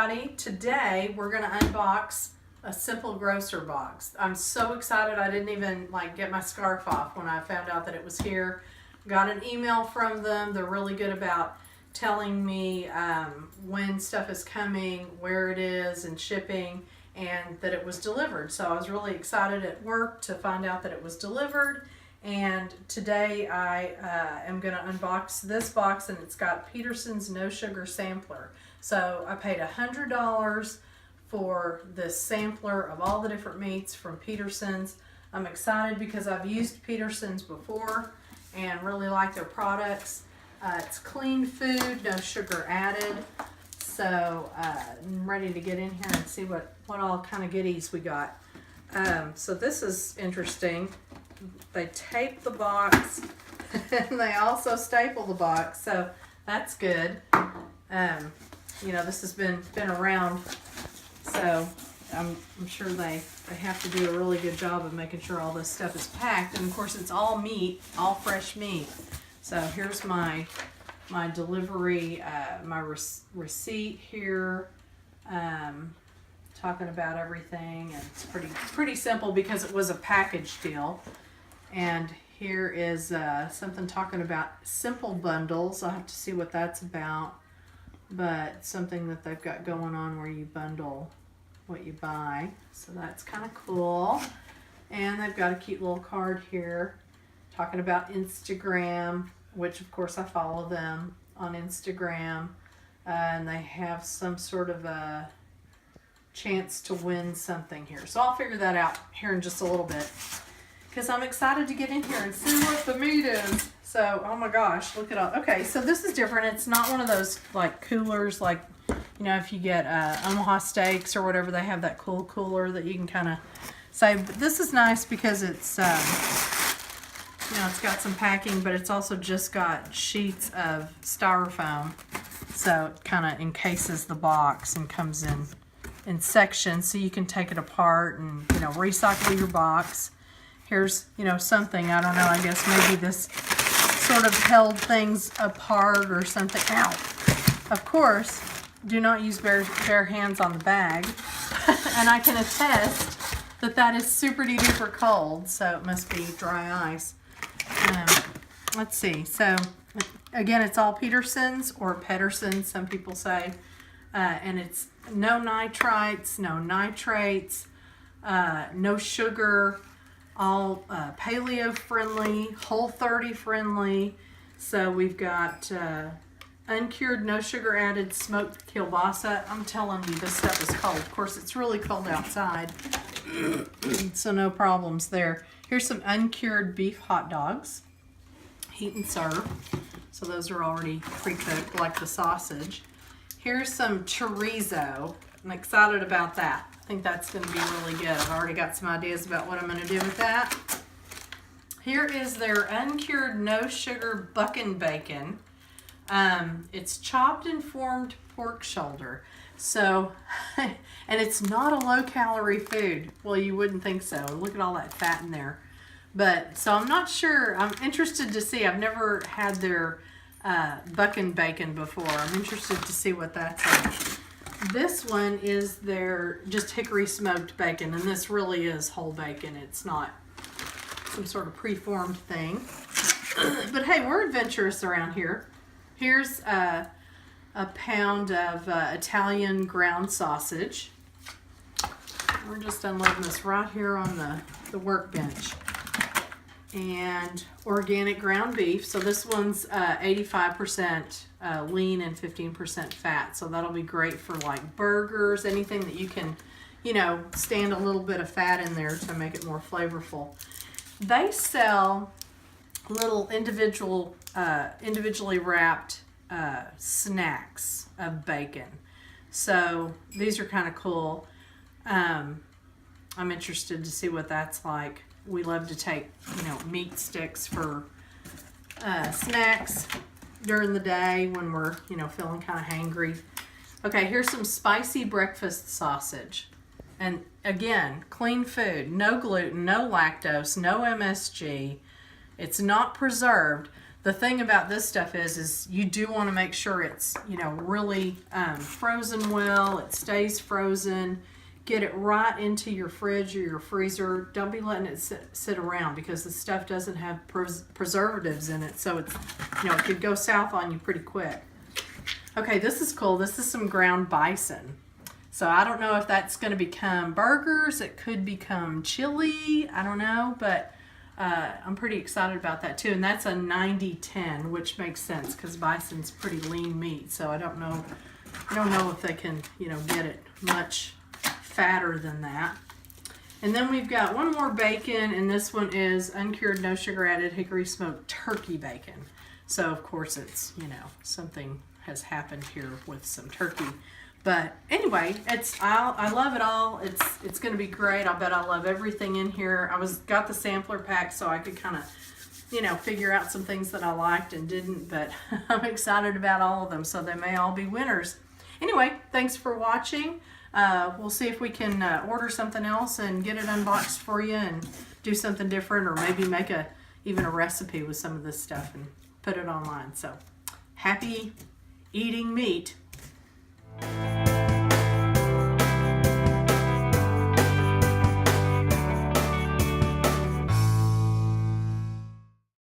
everybody. Today we're going to unbox a Simple Grocer box. I'm so excited I didn't even get my scarf off when I found out that it was here. Got an email from them. They're really good about telling me when stuff is coming, where it is, and shipping, and that it was delivered. So I was really excited at work to find out that it was delivered. And today I am going to unbox this box, and it's got Pederson's no sugar sampler. So I paid $100 for this sampler of all the different meats from Pederson's. I'm excited because I've used Pederson's before and really like their products. It's clean food, no sugar added. So I'm ready to get in here and see what all kind of goodies we got. So this is interesting. They tape the box and they also staple the box, so that's good. You know, this has been around, so I'm sure they have to do a really good job of making sure all this stuff is packed. And of course it's all meat, all fresh meat. So here's my delivery, my receipt here, talking about everything, and it's pretty simple because it was a package deal. And here is something talking about simple bundles. I'll have to see what that's about, but something that they've got going on where you bundle what you buy. So that's kind of cool. And they've got a cute little card here talking about Instagram, which of course I follow them on Instagram. And they have some sort of a chance to win something here. So I'll figure that out here in just a little bit, because I'm excited to get in here and see what the meat is. So, oh my gosh, look at all. Okay, so this is different. It's not one of those coolers you know, if you get Omaha steaks or whatever, they have that cool cooler that you can kind of save. But this is nice because it's, you know, it's got some packing, but it's also just got sheets of styrofoam. So it kind of encases the box and comes in sections, so you can take it apart and, you know, recycle your box. Here's, you know, something, I don't know, I guess maybe this sort of held things apart or something. Ow! Of course, do not use bare hands on the bag. And I can attest that is super duper cold, so it must be dry ice. Let's see, so again, it's all Pederson's or Pederson, some people say. And it's no nitrites, no nitrates, no sugar, all paleo friendly, Whole30 friendly. So we've got uncured, no sugar added smoked kielbasa. I'm telling you, this stuff is cold. Of course, it's really cold outside, so no problems there. Here's some uncured beef hot dogs, heat and serve. So those are already pre-cooked, like the sausage. Here's some chorizo. I'm excited about that. I think that's going to be really good. I've already got some ideas about what I'm going to do with that. Here is their uncured no sugar bucking bacon. It's chopped and formed pork shoulder. So, and it's not a low calorie food. Well, you wouldn't think so. Look at all that fat in there. But, so I'm not sure. I'm interested to see. I've never had their bucking bacon before. I'm interested to see what that's like. This one is their just hickory smoked bacon, and this really is whole bacon. It's not some sort of preformed thing. But hey, we're adventurous around here. Here's a pound of Italian ground sausage. We're just unloading this right here on the workbench. And organic ground beef. So this one's 85% lean and 15% fat. So that'll be great for burgers, anything that you can, you know, stand a little bit of fat in there to make it more flavorful. They sell little individually wrapped snacks of bacon. So these are kind of cool. I'm interested to see what that's like. We love to take, you know, meat sticks for snacks during the day when we're, you know, feeling kind of hangry. Okay, here's some spicy breakfast sausage. And again, clean food, no gluten, no lactose, no MSG. It's not preserved. The thing about this stuff is you do want to make sure it's, you know, really frozen well. It stays frozen. Get it right into your fridge or your freezer. Don't be letting it sit around, because the stuff doesn't have preservatives in it. So it's, you know, it could go south on you pretty quick. Okay, this is cool. This is some ground bison. So I don't know if that's going to become burgers. It could become chili. I don't know, but I'm pretty excited about that too. And that's a 90-10, which makes sense because bison's pretty lean meat. So I don't know if they can, you know, get it much fatter than that. And then we've got one more bacon, and this one is uncured, no sugar added hickory smoked turkey bacon. So of course it's, you know, something has happened here with some turkey. But anyway, I love it all. It's going to be great. I bet I love everything in here. Got the sampler pack so I could kind of, you know, figure out some things that I liked and didn't, but I'm excited about all of them, so they may all be winners. Anyway, thanks for watching. We'll see if we can order something else and get it unboxed for you and do something different, or maybe make even a recipe with some of this stuff and put it online. So happy eating meat.